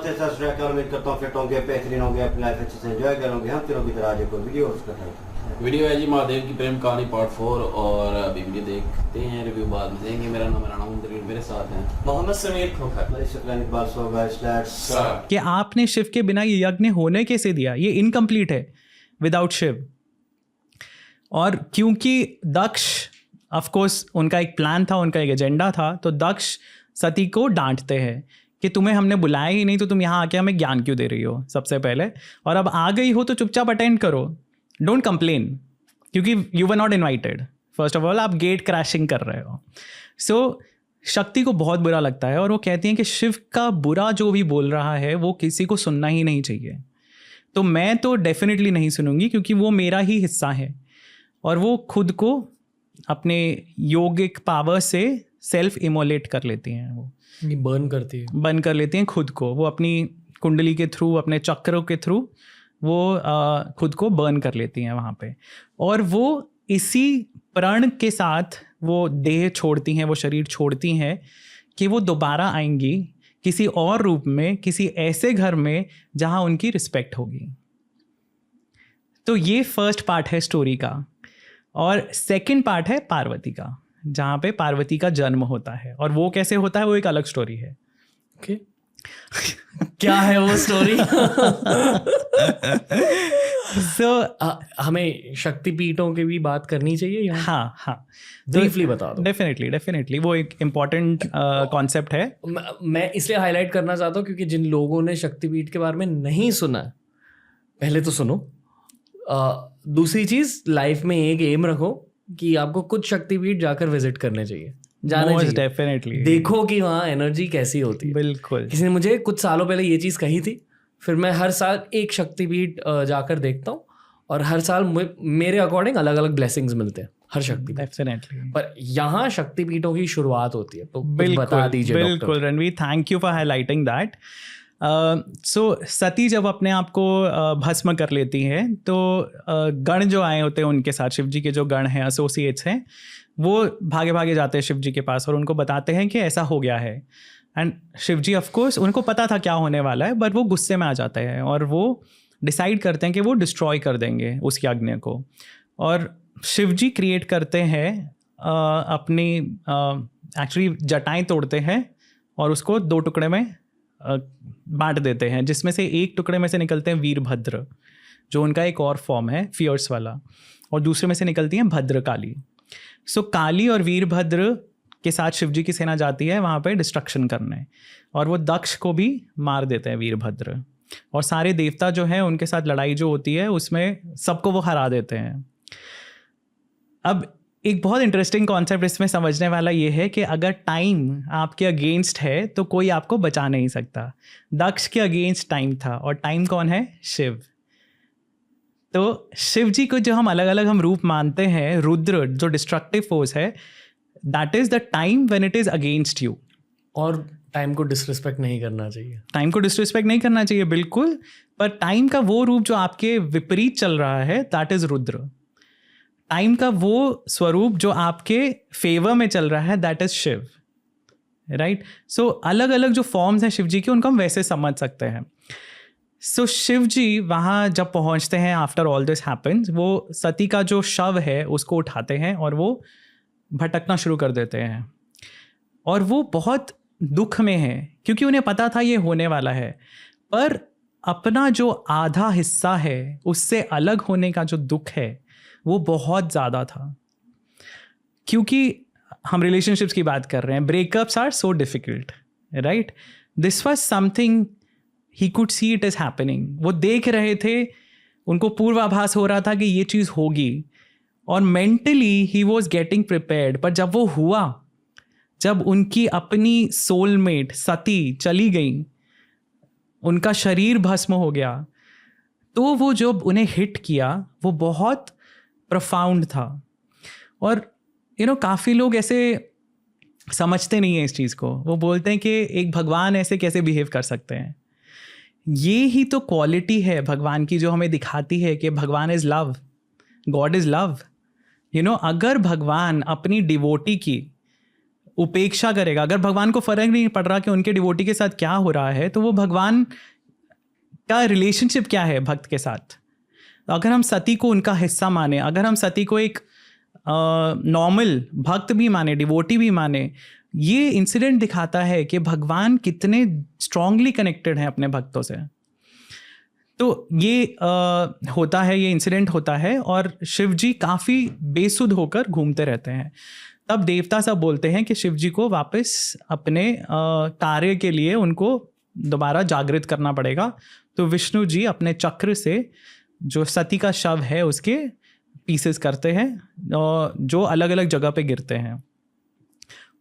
नमस्ते सत श्री अकाल, उम्मीद करता हूँ फिट होंगे, बेहतरीन होंगे, अपनी लाइफ अच्छे से एंजॉय करोगे। हम तीनों की तरह आज एक और वीडियो वीडियो है जी महादेव की प्रेम कहानी पार्ट 4 और अभी वीडियो देखते हैं, रिव्यू बाद में देंगे। मेरा नाम राणा मंदिर, मेरे साथ हैं मोहम्मद समीर खोखर। कि आपने शिव के बिना ये यज्ञ होने कैसे दिया, ये इनकम्प्लीट है विदाउट शिव। और क्योंकि दक्ष ऑफ कोर्स उनका एक प्लान था, उनका एक एजेंडा था, तो दक्ष सती को डांटते हैं कि तुम्हें हमने बुलाया ही नहीं तो तुम यहाँ आके हमें ज्ञान क्यों दे रही हो सबसे पहले, और अब आ गई हो तो चुपचाप अटेंड करो, डोंट कंप्लेन, क्योंकि you were not invited. First of all आप गेट क्रैशिंग कर रहे हो। सो शक्ति को बहुत बुरा लगता है और वो कहती हैं कि शिव का बुरा जो भी बोल रहा है वो किसी को सुनना ही नहीं चाहिए। तो मैं तो डेफिनेटली नहीं सुनूंगी, क्योंकि वो मेरा ही हिस्सा है। और वो खुद को अपने योगिक पावर से सेल्फ इमोलेट कर लेती हैं, वो बर्न कर लेती हैं खुद को। वो अपनी कुंडली के थ्रू, अपने चक्रों के थ्रू वो खुद को बर्न कर लेती हैं वहाँ पे। और वो इसी प्रण के साथ वो देह छोड़ती हैं, वो शरीर छोड़ती हैं कि वो दोबारा आएंगी किसी और रूप में, किसी ऐसे घर में जहाँ उनकी रिस्पेक्ट होगी। तो ये फर्स्ट पार्ट है स्टोरी का। और सेकंड पार्ट है पार्वती का, जहाँ पे पार्वती का जन्म होता है। और वो कैसे होता है वो एक अलग स्टोरी है। okay. क्या है वो स्टोरी? हमें शक्तिपीठों की भी बात करनी चाहिए यहाँ। हाँ ब्रीफली बता दो। डेफिनेटली वो एक इम्पॉर्टेंट कॉन्सेप्ट है। मैं इसलिए हाईलाइट करना चाहता हूँ क्योंकि जिन लोगों ने शक्तिपीठ के बारे में नहीं सुना, पहले तो सुनो। दूसरी चीज, लाइफ में एक एम रखो कि आपको कुछ शक्तिपीठ जाकर विजिट करने चाहिए, जाना चाहिए डेफिनेटली। देखो कि वहाँ एनर्जी कैसी होती है। बिल्कुल। किसी ने मुझे कुछ सालों पहले ये चीज़ कही थी, फिर मैं हर साल एक शक्तिपीठ जाकर देखता हूँ और हर साल मेरे अकॉर्डिंग अलग अलग ब्लेसिंग्स मिलते हैं हर शक्तिपीठ। डेफिनेटली। पर यहाँ शक्तिपीठों की शुरुआत होती है, तो बता दीजिए। बिल्कुल Ranveer, thank you for highlighting that. So Sati जब अपने आप को भस्म कर लेती हैं तो गण जो आए होते हैं उनके साथ, शिव जी के जो गण हैं, एसोसिएट्स हैं, वो भागे भागे जाते हैं शिव जी के पास और उनको बताते हैं कि ऐसा हो गया है। And Shiv ji of course उनको पता था क्या होने वाला है, बट वो गुस्से में आ जाते हैं और वो डिसाइड करते हैं कि वो डिस्ट्रॉय कर देंगे उस यज्ञ को। और शिव जी क्रिएट करते हैं अपनी एक्चुअली जटाएं तोड़ते हैं और उसको 2 टुकड़े में बांट देते हैं, जिसमें से एक टुकड़े में से निकलते हैं वीरभद्र, जो उनका एक और फॉर्म है फियर्स वाला, और दूसरे में से निकलती हैं भद्रकाली। सो काली और वीरभद्र के साथ शिवजी की सेना जाती है वहाँ पे डिस्ट्रक्शन करने, और वो दक्ष को भी मार देते हैं वीरभद्र। और सारे देवता जो हैं उनके साथ लड़ाई जो होती है उसमें सबको वो हरा देते हैं। अब एक बहुत इंटरेस्टिंग कॉन्सेप्ट इसमें समझने वाला ये है कि अगर टाइम आपके अगेंस्ट है तो कोई आपको बचा नहीं सकता। दक्ष के अगेंस्ट टाइम था, और टाइम कौन है? शिव। तो शिव जी को जो हम अलग अलग रूप मानते हैं, रुद्र जो डिस्ट्रक्टिव फोर्स है, that is the time when it is against you. और टाइम को डिसरिस्पेक्ट नहीं करना चाहिए। टाइम को डिसरिस्पेक्ट नहीं करना चाहिए, बिल्कुल। पर टाइम का वो रूप जो आपके विपरीत चल रहा है, दैट इज रुद्र। टाइम का वो स्वरूप जो आपके फेवर में चल रहा है, दैट इज शिव, राइट। सो अलग अलग जो फॉर्म्स हैं शिव जी के, उनको हम वैसे समझ सकते हैं। सो शिव जी वहाँ जब पहुँचते हैं, आफ्टर ऑल दिस हैपन्स, वो सती का जो शव है उसको उठाते हैं और वो भटकना शुरू कर देते हैं। और वो बहुत दुख में है क्योंकि उन्हें पता था ये होने वाला है, पर अपना जो आधा हिस्सा है उससे अलग होने का जो दुख है वो बहुत ज़्यादा था। क्योंकि हम रिलेशनशिप्स की बात कर रहे हैं, breakups are so difficult, right. This was something he could see it is happening. वो देख रहे थे, उनको पूर्वाभास हो रहा था कि ये चीज़ होगी, और mentally he was getting prepared. पर जब वो हुआ, जब उनकी अपनी सोलमेट सती चली गई, उनका शरीर भस्म हो गया, तो वो जब उन्हें हिट किया वो बहुत प्रोफाउंड था। और काफ़ी लोग ऐसे समझते नहीं हैं इस चीज़ को। वो बोलते हैं कि एक भगवान ऐसे कैसे बिहेव कर सकते हैं। ये ही तो क्वालिटी है भगवान की जो हमें दिखाती है कि भगवान is love, God is love. अगर भगवान अपनी डिवोटी की उपेक्षा करेगा, अगर भगवान को फर्क नहीं पड़ रहा कि उनके डिवोटी के साथ क्या हो रहा है, तो वो भगवान का रिलेशनशिप क्या है भक्त के साथ। तो अगर हम सती को उनका हिस्सा माने, अगर हम सती को एक नॉर्मल भक्त भी माने, डिवोटी भी माने, ये इंसिडेंट दिखाता है कि भगवान कितने स्ट्रांगली कनेक्टेड हैं अपने भक्तों से। तो ये होता है, ये इंसिडेंट होता है और शिव जी काफ़ी बेसुध होकर घूमते रहते हैं। तब देवता सब बोलते हैं कि शिव जी को वापस अपने कार्य के लिए उनको दोबारा जागृत करना पड़ेगा। तो विष्णु जी अपने चक्र से जो सती का शव है उसके पीसेस करते हैं जो अलग अलग जगह पे गिरते हैं,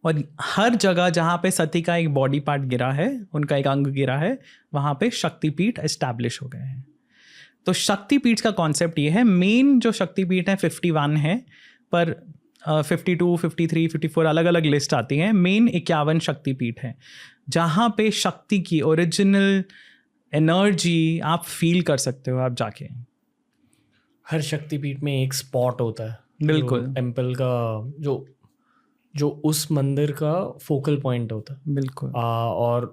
और हर जगह जहाँ पे सती का एक बॉडी पार्ट गिरा है, उनका एक अंग गिरा है, वहाँ पे शक्तिपीठ एस्टैब्लिश हो गए हैं। तो शक्तिपीठ का कॉन्सेप्ट ये है, मेन जो शक्तिपीठ है 51 है, पर 52, 53, 54 अलग अलग लिस्ट आती हैं। मेन 51 शक्तिपीठ है जहाँ पे शक्ति की ओरिजिनल एनर्जी आप फील कर सकते हो आप जाके। हर शक्तिपीठ में एक स्पॉट होता है, बिल्कुल, टेम्पल का जो उस मंदिर का फोकल पॉइंट होता है। बिल्कुल। और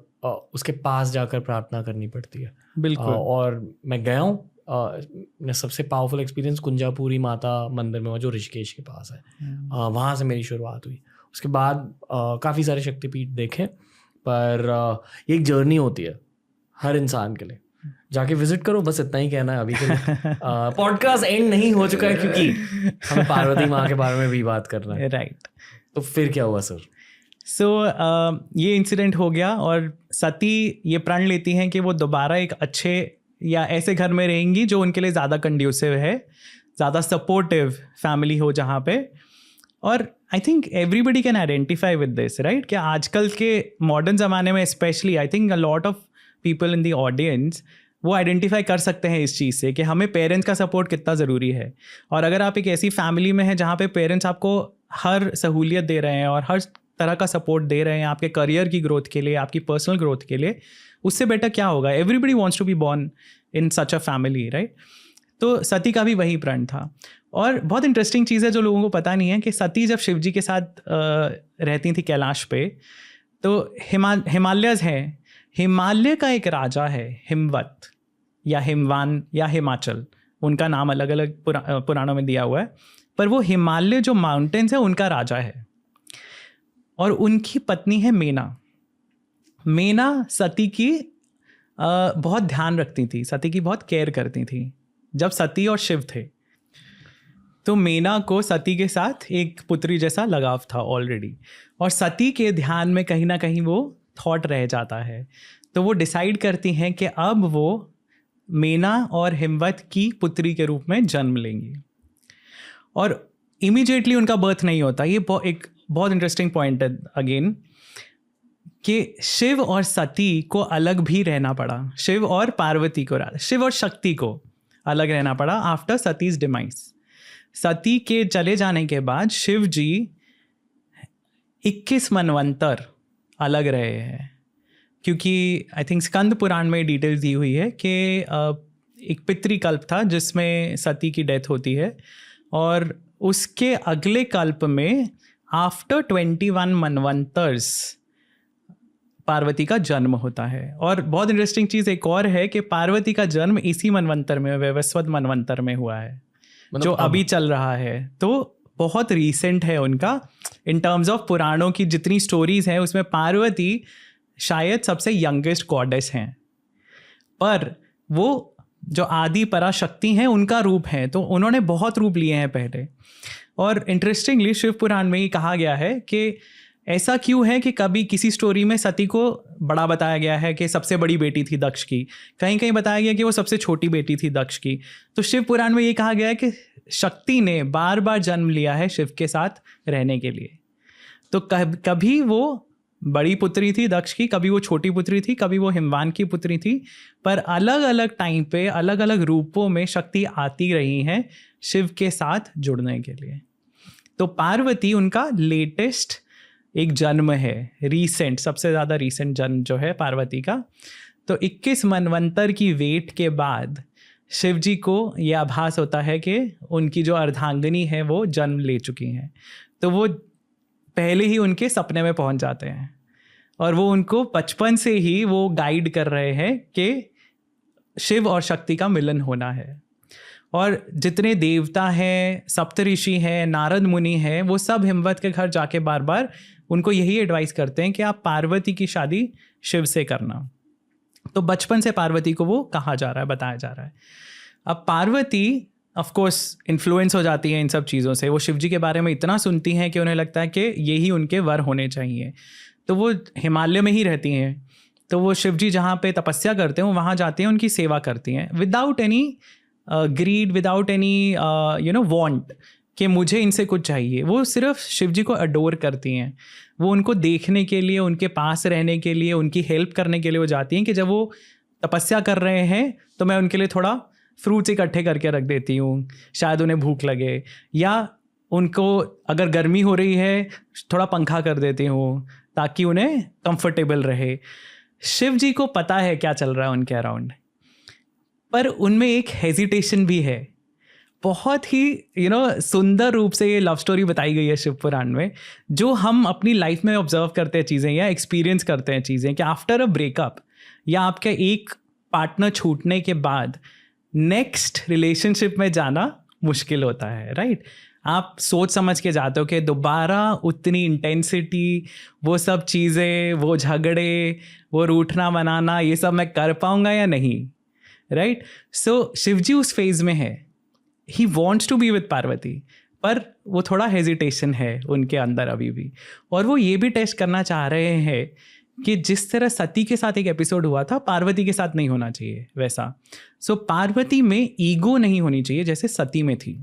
उसके पास जाकर प्रार्थना करनी पड़ती है। बिल्कुल। और मैं गया हूँ, मेरा सबसे पावरफुल एक्सपीरियंस कुंजापुरी माता मंदिर में हुआ जो ऋषिकेश के पास है। वहाँ से मेरी शुरुआत हुई। उसके बाद काफ़ी सारे शक्तिपीठ देखे, पर ये एक जर्नी होती है हर इंसान के लिए। जाके विजिट करो, बस इतना ही कहना है अभी के लिए। पॉडकास्ट एंड नहीं हो चुका है क्योंकि हमें पार्वती माँ के बारे में भी बात करना है। राइट। तो फिर क्या हुआ सर? सो ये इंसिडेंट हो गया और सती ये प्रण लेती हैं कि वो दोबारा एक अच्छे या ऐसे घर में रहेंगी जो उनके लिए ज़्यादा कंड्यूसिव है, ज़्यादा सपोर्टिव फैमिली हो जहाँ पे। और I think everybody can identify with this, right? कि आजकल के मॉडर्न ज़माने में specially I think a lot of people in the audience वो आइडेंटिफाई कर सकते हैं इस चीज़ से कि हमें पेरेंट्स का सपोर्ट कितना ज़रूरी है। और अगर आप एक ऐसी फैमिली में हैं जहाँ पे पेरेंट्स आपको हर सहूलियत दे रहे हैं और हर तरह का सपोर्ट दे रहे हैं आपके करियर की ग्रोथ के लिए, आपकी पर्सनल ग्रोथ के लिए, उससे बेटर क्या होगा? Everybody wants to be born in such a family, right? तो सती का भी वही प्रण था। और बहुत इंटरेस्टिंग चीज़ है जो लोगों को पता नहीं है कि सती जब शिव जी के साथ रहती थी कैलाश पे, तो हिमालयज हैं, हिमालय का एक राजा है हिमवत या हिमवान या हिमाचल, उनका नाम अलग अलग पुराणों में दिया हुआ है, पर वो हिमालय जो माउंटेन्स है उनका राजा है। और उनकी पत्नी है मेना। मेना सती की बहुत ध्यान रखती थी, सती की बहुत केयर करती थी जब सती और शिव थे। तो मेना को सती के साथ एक पुत्री जैसा लगाव था ऑलरेडी, और सती के ध्यान में कहीं ना कहीं वो थॉट रह जाता है। तो वो डिसाइड करती हैं कि अब वो मेना और हिमवत की पुत्री के रूप में जन्म लेंगी। और इमीडिएटली उनका बर्थ नहीं होता। ये एक बहुत इंटरेस्टिंग पॉइंट है अगेन, कि शिव और सती को अलग भी रहना पड़ा, शिव और पार्वती को, शिव और शक्ति को अलग रहना पड़ा आफ्टर सतीज डिमाइस। सती के चले जाने के बाद शिव जी 21 मनवंतर अलग रहे हैं, क्योंकि आई थिंक स्कंद पुराण में डिटेल्स दी हुई है कि एक पितृकल्प था जिसमें सती की डेथ होती है, और उसके अगले कल्प में आफ्टर 21 मनवंतर्स पार्वती का जन्म होता है। और बहुत इंटरेस्टिंग चीज़ एक और है कि पार्वती का जन्म इसी मनवंतर में, वैवस्वत मनवंतर में हुआ है, मतलब जो अभी चल रहा है। तो बहुत रीसेंट है उनका इन टर्म्स ऑफ पुराणों की जितनी स्टोरीज हैं उसमें पार्वती शायद सबसे यंगेस्ट गॉडेस हैं, पर वो जो आदि पराशक्ति हैं उनका रूप है। तो उन्होंने बहुत रूप लिए हैं पहले। और इंटरेस्टिंगली शिव पुराण में ये कहा गया है कि ऐसा क्यों है कि कभी किसी स्टोरी में सती को बड़ा बताया गया है कि सबसे बड़ी बेटी थी दक्ष की, कहीं कहीं बताया गया कि वो सबसे छोटी बेटी थी दक्ष की। तो शिव पुराण में ये कहा गया है कि शक्ति ने बार बार जन्म लिया है शिव के साथ रहने के लिए। तो कभी वो बड़ी पुत्री थी दक्ष की, कभी वो छोटी पुत्री थी, कभी वो हिमवान की पुत्री थी, पर अलग अलग टाइम पे अलग अलग रूपों में शक्ति आती रही हैं शिव के साथ जुड़ने के लिए। तो पार्वती उनका लेटेस्ट एक जन्म है, रीसेंट, सबसे ज़्यादा रीसेंट जन्म जो है पार्वती का। तो 21 मनवंतर की वेट के बाद शिव जी को यह आभास होता है कि उनकी जो अर्धांगिनी है वो जन्म ले चुकी हैं। तो वो पहले ही उनके सपने में पहुंच जाते हैं और वो उनको बचपन से ही वो गाइड कर रहे हैं कि शिव और शक्ति का मिलन होना है। और जितने देवता हैं, सप्तऋषि हैं, नारद मुनि हैं, वो सब हिमवत के घर जाके बार बार उनको यही एडवाइस करते हैं कि आप पार्वती की शादी शिव से करना। तो बचपन से पार्वती को वो कहा जा रहा है, बताया जा रहा है। अब पार्वती ऑफ कोर्स इन्फ्लुएंस हो जाती है इन सब चीज़ों से। वो शिव जी के बारे में इतना सुनती हैं कि उन्हें लगता है कि यही उनके वर होने चाहिए। तो वो हिमालय में ही रहती हैं, तो वो शिव जी जहाँ पे तपस्या करते हैं वहाँ जाती हैं, उनकी सेवा करती हैं without any grid, without any want कि मुझे इनसे कुछ चाहिए। वो सिर्फ शिव जी को अडोर करती हैं। वो उनको देखने के लिए, उनके पास रहने के लिए, उनकी हेल्प करने के लिए वो जाती हैं कि जब वो तपस्या कर रहे हैं तो मैं उनके लिए थोड़ा फ्रूट्स इकट्ठे करके रख देती हूँ, शायद उन्हें भूख लगे, या उनको अगर गर्मी हो रही है थोड़ा पंखा कर देती हूँ ताकि उन्हें कंफर्टेबल रहे। शिव जी को पता है क्या चल रहा है उनके अराउंड, पर उनमें एक हेजिटेशन भी है। बहुत ही सुंदर रूप से ये लव स्टोरी बताई गई है शिव पुराण में, जो हम अपनी लाइफ में ऑब्जर्व करते हैं चीज़ें या एक्सपीरियंस करते हैं चीज़ें, कि आफ्टर अ ब्रेकअप या आपके एक पार्टनर छूटने के बाद नेक्स्ट रिलेशनशिप में जाना मुश्किल होता है, राइट। आप सोच समझ के जाते हो कि दोबारा उतनी इंटेंसिटी, वो सब चीज़ें, वो झगड़े, वो रूठना मनाना, ये सब मैं कर पाऊँगा या नहीं, राइट। सो शिवजी उस फेज में है, he wants to be with Parvati, पर वो थोड़ा हेजिटेशन है उनके अंदर अभी भी। और वो ये भी टेस्ट करना चाह रहे हैं कि जिस तरह सती के साथ एक एपिसोड हुआ था, पार्वती के साथ नहीं होना चाहिए वैसा। सो पार्वती में ईगो नहीं होनी चाहिए जैसे सती में थी।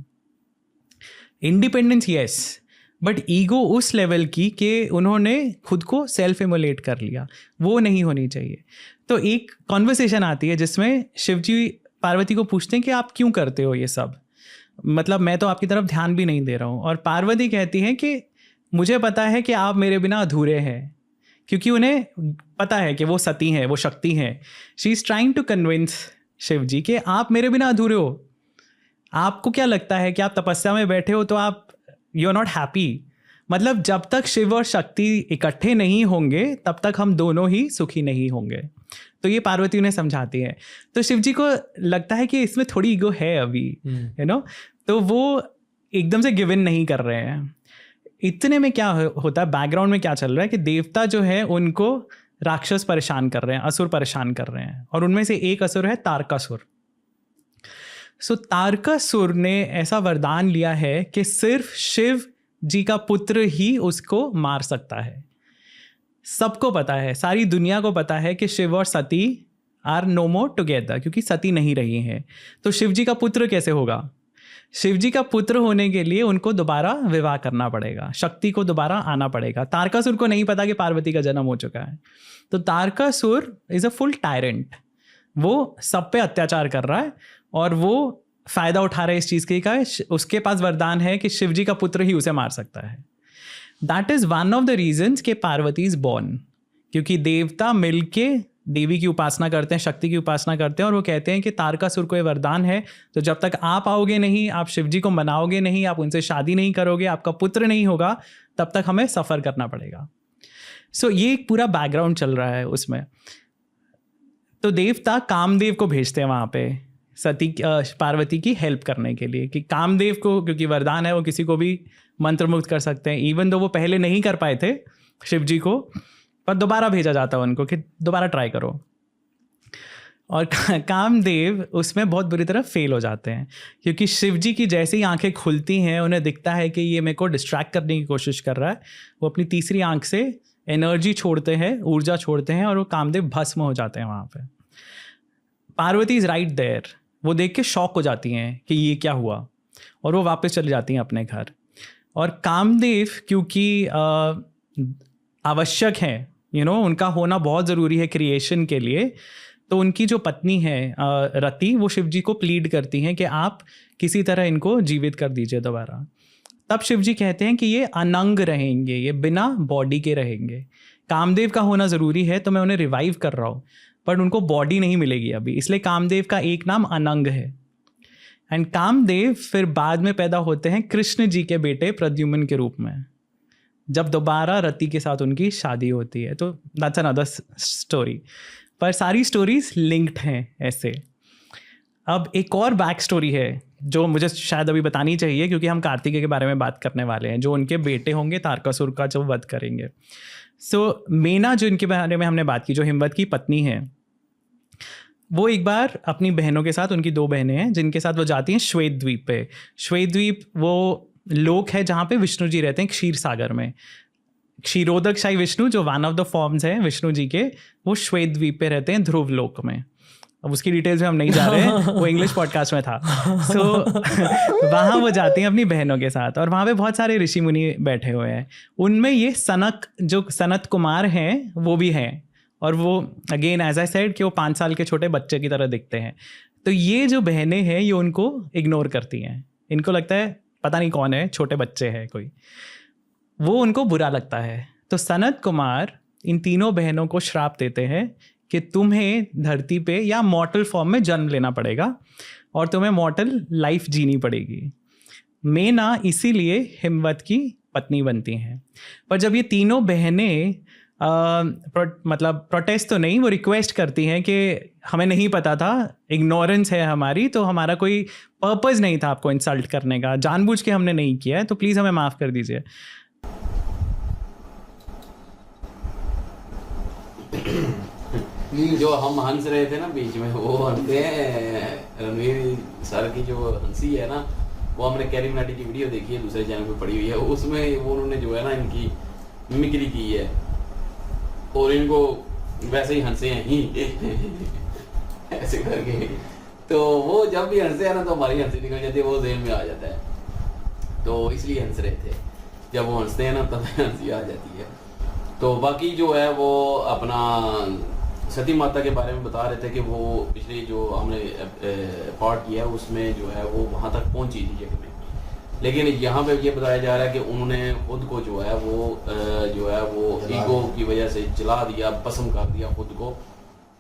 इंडिपेंडेंस यस, बट ईगो उस लेवल की कि उन्होंने खुद को सेल्फ इमोलेट कर लिया, वो नहीं होनी चाहिए। तो एक कॉन्वर्सेशन आती है जिसमें शिवजी पार्वती को पूछते हैं कि आप क्यों करते हो ये सब, मतलब मैं तो आपकी तरफ ध्यान भी नहीं दे रहा हूँ। और पार्वती कहती है कि मुझे पता है कि आप मेरे बिना अधूरे हैं, क्योंकि उन्हें पता है कि वो सती हैं, वो शक्ति हैं। She is trying to convince Shiv ji कि आप मेरे बिना अधूरे हो। आपको क्या लगता है कि आप तपस्या में बैठे हो तो आप यू आर नॉट हैप्पी, मतलब जब तक शिव और शक्ति इकट्ठे नहीं होंगे तब तक हम दोनों ही सुखी नहीं होंगे। तो ये पार्वती उन्हें समझाती है। तो शिव जी को लगता है कि इसमें थोड़ी ईगो है अभी, तो वो एकदम से गिव इन नहीं कर रहे हैं। इतने में क्या होता है, बैकग्राउंड में क्या चल रहा है कि देवता जो है उनको राक्षस परेशान कर रहे हैं, असुर परेशान कर रहे हैं, और उनमें से एक असुर है तारकासुर। सो तारकासुर ने ऐसा वरदान लिया है कि सिर्फ शिव जी का पुत्र ही उसको मार सकता है। सबको पता है, सारी दुनिया को पता है कि शिव और सती आर नो मोर टुगेदर, क्योंकि सती नहीं रही हैं। तो शिव जी का पुत्र कैसे होगा? शिव जी का पुत्र होने के लिए उनको दोबारा विवाह करना पड़ेगा, शक्ति को दोबारा आना पड़ेगा। तारकासुर को नहीं पता कि पार्वती का जन्म हो चुका है। तो Tarakasur is a full tyrant, वो सब पे अत्याचार कर रहा है और वो फायदा उठा रहा है इस चीज़ के का उसके पास वरदान है कि शिव जी का पुत्र ही उसे मार सकता है। That is one of the reasons कि पार्वती इज बॉर्न, क्योंकि देवता मिलके देवी की उपासना करते हैं, शक्ति की उपासना करते हैं, और वो कहते हैं कि तारकासुर को ये वरदान है, तो जब तक आप आओगे नहीं, आप शिव जी को मनाओगे नहीं, आप उनसे शादी नहीं करोगे, आपका पुत्र नहीं होगा, तब तक हमें सफ़र करना पड़ेगा। सो ये एक पूरा बैकग्राउंड चल रहा है उसमें। तो देवता कामदेव को भेजते हैं वहाँ पे सती पार्वती की हेल्प करने के लिए, कि कामदेव को क्योंकि वरदान है वो किसी को भी मंत्रमुग्ध कर सकते हैं। इवन दो वो पहले नहीं कर पाए थे शिव जी को, पर दोबारा भेजा जाता है उनको कि दोबारा ट्राई करो। और कामदेव उसमें बहुत बुरी तरह फेल हो जाते हैं, क्योंकि शिव जी की जैसे ही आंखें खुलती हैं उन्हें दिखता है कि ये मेरे को डिस्ट्रैक्ट करने की कोशिश कर रहा है। वो अपनी तीसरी आंख से एनर्जी छोड़ते हैं, ऊर्जा छोड़ते हैं, और वो कामदेव भस्म हो जाते हैं वहाँ पे। पार्वती इज़ राइट देयर, वो देख के शॉक हो जाती हैं कि ये क्या हुआ, और वो वापस चली जाती हैं अपने घर। और कामदेव क्योंकि आवश्यक है, उनका होना बहुत ज़रूरी है क्रिएशन के लिए, तो उनकी जो पत्नी है रति, वो शिव जी को प्लीड करती हैं कि आप किसी तरह इनको जीवित कर दीजिए दोबारा। तब शिव जी कहते हैं कि ये अनंग रहेंगे, ये बिना बॉडी के रहेंगे। कामदेव का होना ज़रूरी है तो मैं उन्हें रिवाइव कर रहा हूँ, बट उनको बॉडी नहीं मिलेगी अभी, इसलिए कामदेव का एक नाम अनंग है। एंड कामदेव फिर बाद में पैदा होते हैं कृष्ण जी के बेटे प्रद्युम्न के रूप में, जब दोबारा रति के साथ उनकी शादी होती है। तो दैट्स अनदर स्टोरी, पर सारी स्टोरीज लिंक्ड हैं ऐसे। अब एक और बैक स्टोरी है जो मुझे शायद अभी बतानी चाहिए, क्योंकि हम कार्तिकेय के बारे में बात करने वाले हैं, जो उनके बेटे होंगे तारकासुर का जो वध करेंगे। सो मेना, जो इनके बारे में हमने बात की, जो हिमवत की पत्नी है, वो एक बार अपनी बहनों के साथ, उनकी 2 बहनें हैं जिनके साथ वो जाती हैं श्वेत द्वीप पे। श्वेत द्वीप वो लोक है जहाँ पे विष्णु जी रहते हैं, क्षीर सागर में। क्षीरोदक शाही विष्णु, जो वन ऑफ द फॉर्म्स हैं विष्णु जी के, वो श्वेत द्वीप पे रहते हैं, ध्रुव लोक में। अब उसकी डिटेल्स में हम नहीं जा रहे हैं, वो इंग्लिश पॉडकास्ट में था। सो वहाँ वो जाती हैं अपनी बहनों के साथ, और वहाँ पे बहुत सारे ऋषि मुनि बैठे हुए हैं। उनमें ये सनक, जो सनत कुमार हैं, वो भी हैं। और वो अगेन एज आई सेड कि वो 5 साल के छोटे बच्चे की तरह दिखते हैं। तो ये जो बहनें हैं ये उनको इग्नोर करती हैं। इनको लगता है पता नहीं कौन है, छोटे बच्चे हैं कोई, वो उनको बुरा लगता है। तो सनत कुमार इन तीनों बहनों को श्राप देते हैं कि तुम्हें धरती पे या मॉर्टल फॉर्म में जन्म लेना पड़ेगा और तुम्हें मॉर्टल लाइफ जीनी पड़ेगी। मेना इसीलिए हिमवत की पत्नी बनती हैं। पर जब ये तीनों बहनें मतलब प्रोटेस्ट तो नहीं, वो रिक्वेस्ट करती हैं कि हमें नहीं पता था, इग्नोरेंस है हमारी, तो हमारा कोई पर्पस नहीं था आपको इंसल्ट करने का, जानबूझ के हमने नहीं किया है, तो प्लीज़ हमें माफ़ कर दीजिए। जो हम हंस रहे थे ना बीच में, वो हंसते हैं रणवीर सर की जो हंसी है ना, वो हमने कैरी मिनाटी की वीडियो देखी है, दूसरे चैनल पे पड़ी हुई है, उसमें वो उन्होंने जो है ना इनकी मिमिक्री की है और इनको वैसे ही हंसे हैं ही ऐसे करके। तो वो जब भी हंसते हैं ना तो हमारी हंसी निकल जाती है, वो ज़हन में आ जाता है, तो इसलिए हंस रहे थे। जब वो हंसते हैं ना तब हंसी आ जाती है। तो बाकी जो है वो अपना सती माता के बारे में बता रहे थे कि वो पिछले जो हमने पार्ट किया है उसमें जो है वो वहाँ तक पहुँची थी जग में, लेकिन यहाँ पे ये बताया जा रहा है कि उन्होंने खुद को जो है वो ईगो की वजह से जला दिया, भस्म कर दिया खुद को,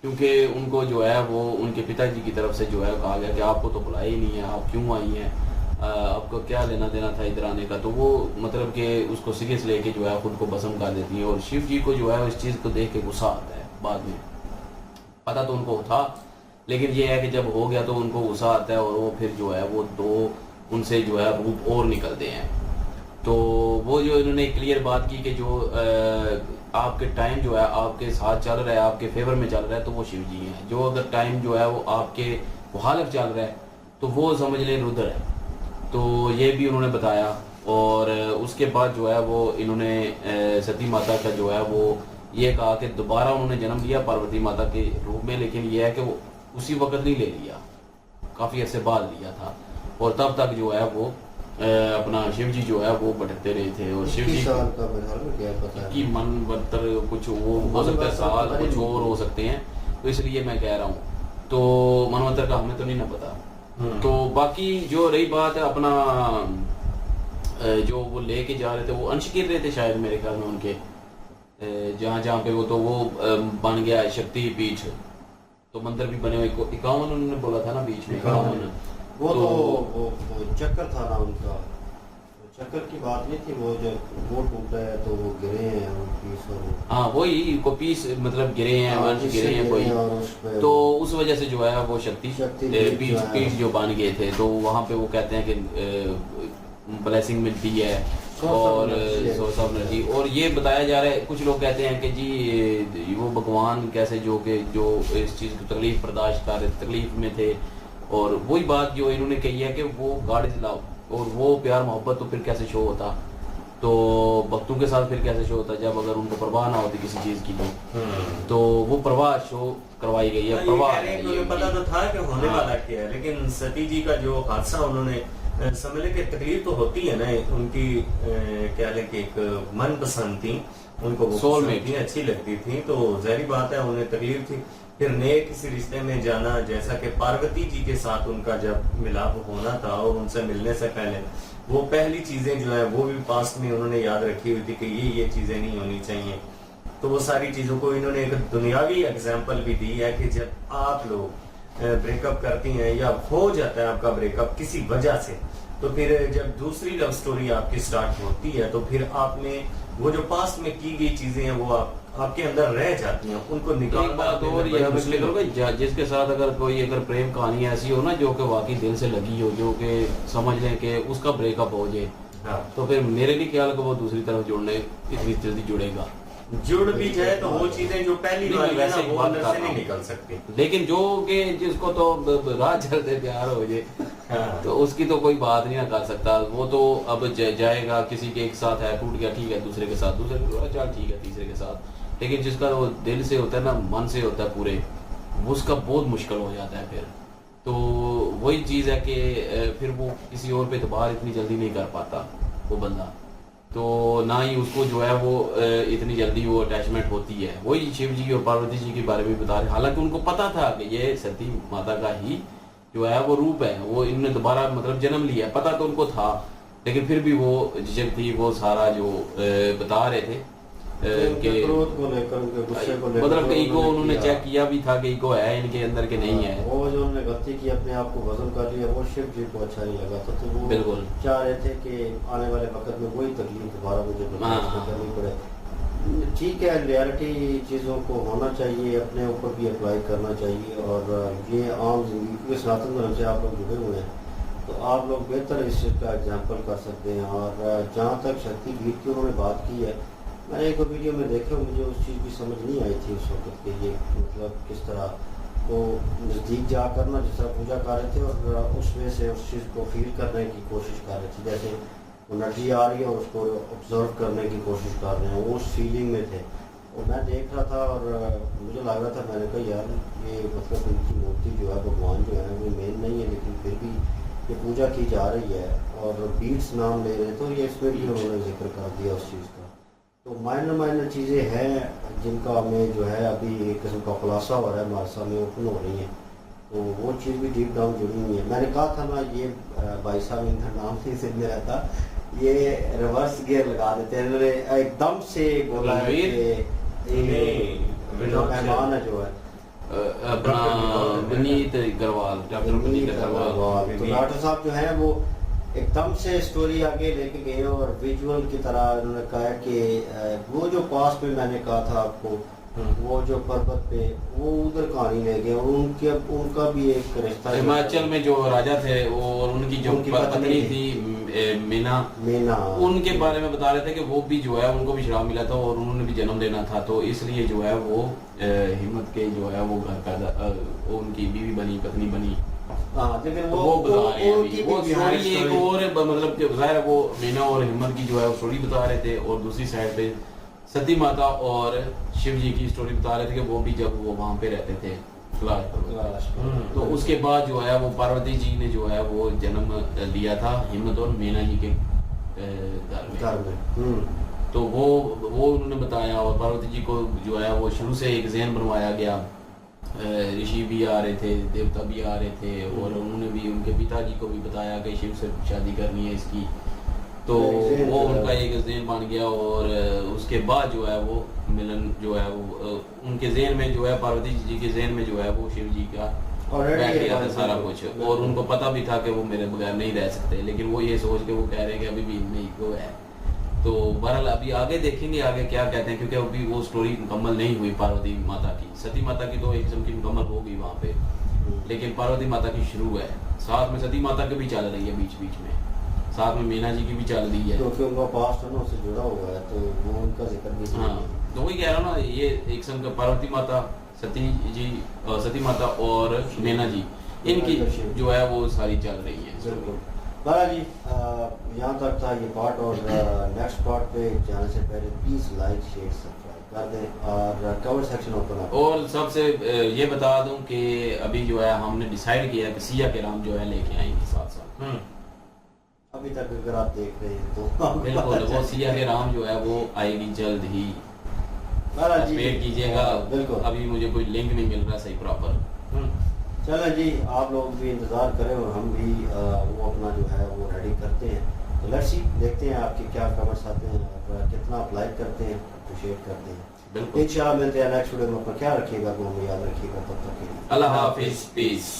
क्योंकि उनको जो है वो उनके पिताजी की तरफ से जो है कहा गया कि आपको तो बुलाया ही नहीं है, आप क्यों आई हैं, आपको क्या लेना देना था इधर आने का। तो वो मतलब कि उसको सीरियस लेके जो है खुद को भस्म कर देती है। और शिव जी को जो है इस चीज़ को देख के गुस्सा आता है, बाद में पता तो उनको था, लेकिन ये है कि जब हो गया तो उनको गुस्सा आता है और वो फिर जो है वो दो उनसे जो है रूप और निकलते हैं। तो वो जो इन्होंने क्लियर बात की कि जो आपके टाइम जो है आपके साथ चल रहा है, आपके फेवर में चल रहा है, तो वो शिव जी हैं। जो अगर टाइम जो है वो आपके मुखालिफ चल रहा है तो वो समझ लें रुद्र है। तो ये भी उन्होंने बताया। और उसके बाद जो है वो इन्होंने सती माता का जो है वो ये कहा कि दोबारा उन्होंने जन्म लिया पार्वती माता के रूप में, लेकिन ये है कि वो उसी वक्त नहीं ले लिया, काफ़ी अर्से बाद लिया था। और तब तक जो है वो अपना शिव जी जो है वो भटकते रहे थे। और शिव जी की मन बर्तर कुछ वो हो सकता है, साल कुछ और हो सकते हैं, तो इसलिए मैं कह रहा हूँ। तो मनवंतर का हमें तो नहीं ना पता। तो बाकी जो रही बात है अपना जो वो लेके जा रहे थे, वो अंश गिर रहे थे शायद मेरे ख्याल में उनके, जहाँ पे वो तो वो बन गया शक्ति पीठ, तो मंदिर भी बने हुए 51 उन्होंने बोला था ना बीच में 51। वो तो वो चक्कर था ना उनका, चक्कर की बात नहीं थी, वो जब वो टूटा है तो वो गिरे हैं पीस, और हाँ वही को पीस मतलब गिरे हैं, वंश गिरे हैं कोई, तो उस वजह से जो है वो शक्ति पीठ जो बन गए थे। तो वहाँ पे वो कहते हैं कि ब्लेसिंग मिलती है और सोर्स ऑफ एनर्जी। और ये बताया जा रहा है, कुछ लोग कहते हैं कि जी वो भगवान कैसे जो इस चीज़ की तकलीफ बर्दाश्त कर रहे, तकलीफ में थे। और वही बात जो इन्होंने कही है कि वो गाड़ी चलाओ, और वो प्यार मोहब्बत तो फिर कैसे शो होता, तो भक्तों के साथ फिर कैसे शो होता जब अगर उनको परवाह ना होती किसी चीज़ की। तो वो प्रवाह शो करवाई गई है। प्रवाह पता तो था कि होने वाला क्या है, लेकिन सती जी का जो हादसा उन्होंने समझ ले कि तकलीफ तो होती है ना उनकी, क्या लें कि एक मन पसंद थी उनको, सोल में भी अच्छी लगती थी, तो जाहिर बात है उन्हें तकलीफ थी। फिर नए किसी रिश्ते में जाना, जैसा कि पार्वती जी के साथ उनका जब मिलाप होना था और उनसे मिलने से पहले वो पहली चीजें जो है वो भी पास्ट में उन्होंने याद रखी हुई थी कि ये चीजें नहीं होनी चाहिए। तो वो सारी चीजों को इन्होंने एक दुनियावी एग्जाम्पल भी दी है कि जब आप लोग ब्रेकअप करती हैं या हो जाता है आपका ब्रेकअप किसी वजह से, तो फिर जब दूसरी लव स्टोरी आपकी स्टार्ट होती है तो फिर आपने वो जो पास्ट में की गई चीजें हैं वो आपके अंदर रह जाती हैं, उनको एक निकालना बात आपके और अंदर ये बड़ा मुश्किल मुश्किल करो कि जिसके साथ अगर कोई अगर प्रेम कहानी ऐसी हो ना जो कि वाकई दिल से लगी हो, जो कि समझ लें कि उसका ब्रेकअप हो जाए, हाँ। तो फिर मेरे नहीं ख्याल कि वो दूसरी तरफ जुड़ने इतनी जल्दी जुड़ेगा। जुड़ भी जाए तो वो चीजें जो पहली नहीं, वाली है वैसे ना ही वो बात अंदर कर से रहा नहीं हूँ। निकल सकती। लेकिन जो कि जिसको तो राह चलते प्यार हो जाए हाँ। तो उसकी तो कोई बात नहीं ना कर सकता। वो तो अब जाएगा, किसी के एक साथ है, टूट गया, ठीक है, दूसरे के साथ, दूसरे के चल ठीक है, तीसरे के साथ। लेकिन जिसका वो दिल से होता है ना, मन से होता है पूरे, उसका बहुत मुश्किल हो जाता है फिर। तो वही चीज़ है कि फिर वो किसी और पे एतबार इतनी जल्दी नहीं कर पाता वो बंदा, तो ना ही उसको जो है वो इतनी जल्दी वो अटैचमेंट होती है। वही शिव जी और पार्वती जी के बारे में बता रहे, हालांकि उनको पता था कि ये सती माता का ही जो है वो रूप है, वो इनने दोबारा मतलब जन्म लिया है, पता तो उनको था, लेकिन फिर भी वो झिझक थी, वो सारा जो बता रहे थे उनके क्रोध को लेकर, उनके गुस्से को लेकर, मतलब कि ईगो उन्होंने किया। चेक किया भी था कि ईगो है इनके अंदर के नहीं है। वो जो उन्होंने गलती की, अपने आप को वजन कर लिया, वो शिव जी को अच्छा नहीं लगा था, तो वो बिल्कुल चाह रहे थे कि आने वाले वक्त में वही तकलीफ दोबारा मुझे बर्दाश्त करनी पड़े। ठीक है, रियलिटी चीज़ों को होना चाहिए, अपने ऊपर भी अप्लाई करना चाहिए, और ये आम जिंदगी के सनातन धर्म से आप लोग जुड़े हुए हैं तो आप लोग बेहतर इस चीज़ का एग्जाम्पल कर सकते हैं। और जहाँ तक शक्ति पीठ की उन्होंने बात की है, मैंने एक वीडियो में देखा, मुझे उस चीज़ की समझ नहीं आई थी उस वक्त के ये, मतलब किस तरह वो नज़दीक जाकर ना जिस तरह पूजा कर रहे थे और उसमें से उस चीज़ को फील करने की कोशिश कर रहे थे, जैसे एनर्जी आ रही है और उसको ऑब्जर्व करने की कोशिश कर रहे हैं, वो उस फीलिंग में थे। और मैं देख रहा था और मुझे लग रहा था, मैंने कहा यार ये मतलब इनकी मूर्ति जो है, भगवान जो है वो मेन नहीं है, लेकिन फिर भी ये पूजा की जा रही है और बीट्स नाम ले रहे, तो ये इसमें भी उन्होंने जिक्र कर दिया उस चीज़ का। तो माइनर चीज़ें हैं जिनका हमें जो है अभी एक किस्म का खुलासा हो रहा है, हमारे सामने ओपन हो रही हैं, तो वो चीज़ भी डीप डाउन जुड़ी हुई है। मैंने कहा था ना, ये भाई साहब, इनका नाम नहीं सिर में रहता, ये रिवर्स गियर लगा देते हैं, इन्होंने एकदम से बोला है कि मेहमान है जो है अपना विनीत अग्रवाल, डॉक्टर विनीत अग्रवाल, तो डॉक्टर साहब जो है वो एकदम से स्टोरी आगे लेके गए और विजुअल की तरह उन्होंने कहा कि वो जो पास में मैंने कहा था आपको, वो जो पर्वत पे वो उधर कहानी ले गए, और उनका भी एक रिश्ता हिमाचल में जो राजा थे और उनकी जो पत्नी थी मीना, उनके बारे में बता रहे थे कि वो भी जो है उनको भी शराब मिला था और उन्होंने भी जन्म लेना था, तो इसलिए जो है वो हिम्मत के जो है वो घर का उनकी बीवी बनी, पत्नी बनी। हाँ, लेकिन वो बता रहे हैं अभी। वो स्टोरी एक और मतलब कि ज़ाहिर है वो मीना और हिम्मत की जो है वो स्टोरी बता रहे थे, और दूसरी साइड पे सती माता और शिव जी की स्टोरी बता रहे थे कि वो भी जब वो वहाँ पे रहते थे तो उसके बाद जो है वो पार्वती जी ने जो है वो जन्म लिया था हिम्मत और मीना जी के घर में। तो वो उन्होंने बताया, और पार्वती जी को जो है वो शुरू से एक ज़हन बनवाया गया, ऋषि भी आ रहे थे, देवता भी आ रहे थे, और उन्होंने भी उनके पिताजी को भी बताया कि शिव से शादी करनी है इसकी, तो वो उनका एक ज़हन बन गया। और उसके बाद जो है वो मिलन जो है वो उनके ज़हन में जो है, पार्वती जी के ज़हन में जो है वो शिव जी का बैठ गया था सारा कुछ, और उनको पता भी था कि वो मेरे बगैर नहीं रह सकते, लेकिन वो ये सोच के वो कह रहे हैं कि अभी भी इनमें ईगो है। तो बहरहाल अभी आगे देखेंगे आगे क्या कहते हैं, क्योंकि अभी वो स्टोरी मुकम्मल नहीं हुई पार्वती माता की। सती माता की तो एक किस्म की मुकम्मल हो गई वहाँ पे, लेकिन पार्वती माता की शुरू है, साथ में सती माता की भी चल रही है बीच बीच में, साथ में मीना जी की भी चल रही है, क्योंकि उनका पास्ट है ना उससे जुड़ा हुआ है, तो वो उनका जिक्र भी। हाँ, तो वही कह रहा हूँ ना, ये एक किस्म का पार्वती माता, सती माता और मीना जी, इनकी जो है वो सारी चल रही है। बिल्कुल बाला जी, यहाँ तक था ये पार्ट, और नेक्स्ट पार्ट पे जाने से पहले प्लीज लाइक शेयर सब्सक्राइब कर दें, और कमेंट सेक्शन ओपन है। और सबसे ये बता दूं कि अभी जो है हमने डिसाइड किया कि सिया के राम जो है लेके आएंगे साथ साथ। अभी तक अगर आप देख रहे हैं तो बिल्कुल वो सिया के राम जो है वो आएगी जल्द ही, वेट कीजिएगा। बिल्कुल, अभी मुझे कोई लिंक नहीं मिल रहा सही प्रॉपर। चलो जी, आप लोग भी इंतज़ार करें और हम भी वो अपना जो है वो रेडी करते हैं। तो लेट्स सी, देखते हैं आपके क्या कमेंट्स आते हैं और कितना आप लाइक करते हैं, अप्रिशिएट करते हैं। बिल्कुल, इंशाल्लाह मिलते हैं नेक्स्ट वीडियो में। अपना ख्याल रखिएगा, याद रखिएगा, तब तक के लिए अल्लाह हाफिज, पीस।